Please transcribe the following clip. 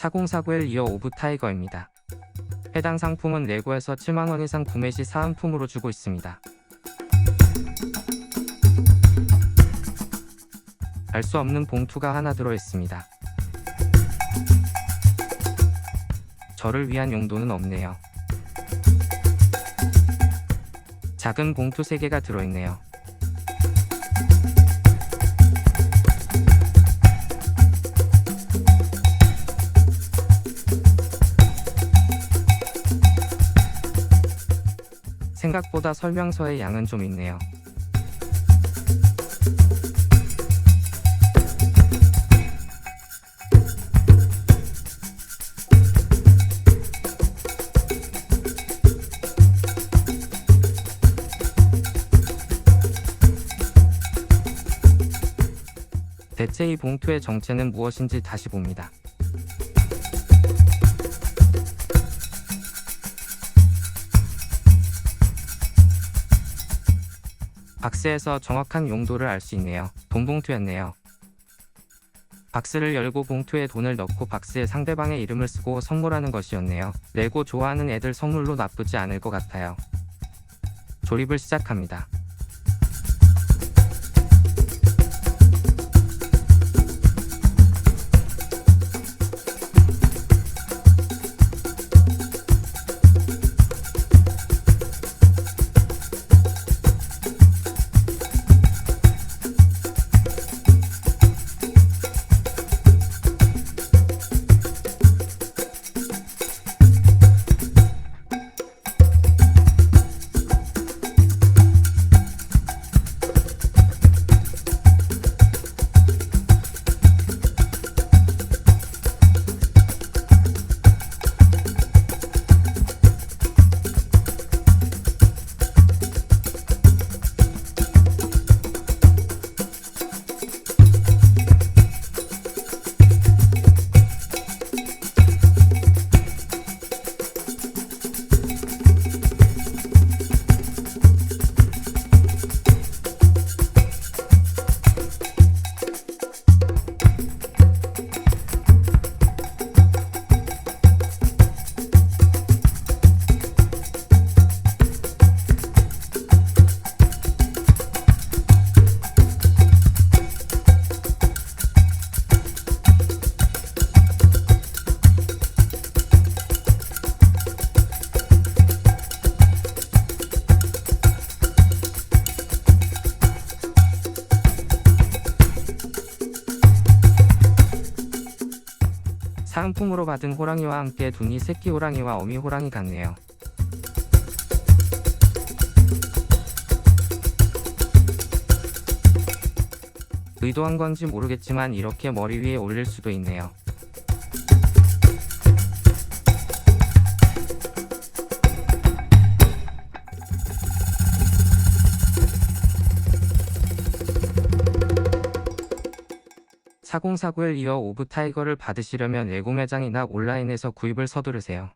4049L 이어 오브 타이거입니다. 해당 상품은 레고에서 7만원 이상 구매 시 사은품으로 주고 있습니다. 알 수 없는 봉투가 하나 들어있습니다. 저를 위한 용도는 없네요. 작은 봉투 3개가 들어있네요. 생각보다 설명서의 양은 좀 있네요. 대체 이 봉투의 정체는 무엇인지 다시 봅니다. 박스에서 정확한 용도를 알 수 있네요. 돈 봉투였네요. 박스를 열고 봉투에 돈을 넣고 박스에 상대방의 이름을 쓰고 선물하는 것이었네요. 레고 좋아하는 애들 선물로 나쁘지 않을 것 같아요. 조립을 시작합니다. 사은품으로 받은 호랑이와 함께 둔이 새끼 호랑이와 어미 호랑이 같네요. 의도한 건지 모르겠지만 이렇게 머리 위에 올릴 수도 있네요. (4049L) 이어 오브 타이거를 받으시려면 레고 매장이나 온라인에서 구입을 서두르세요.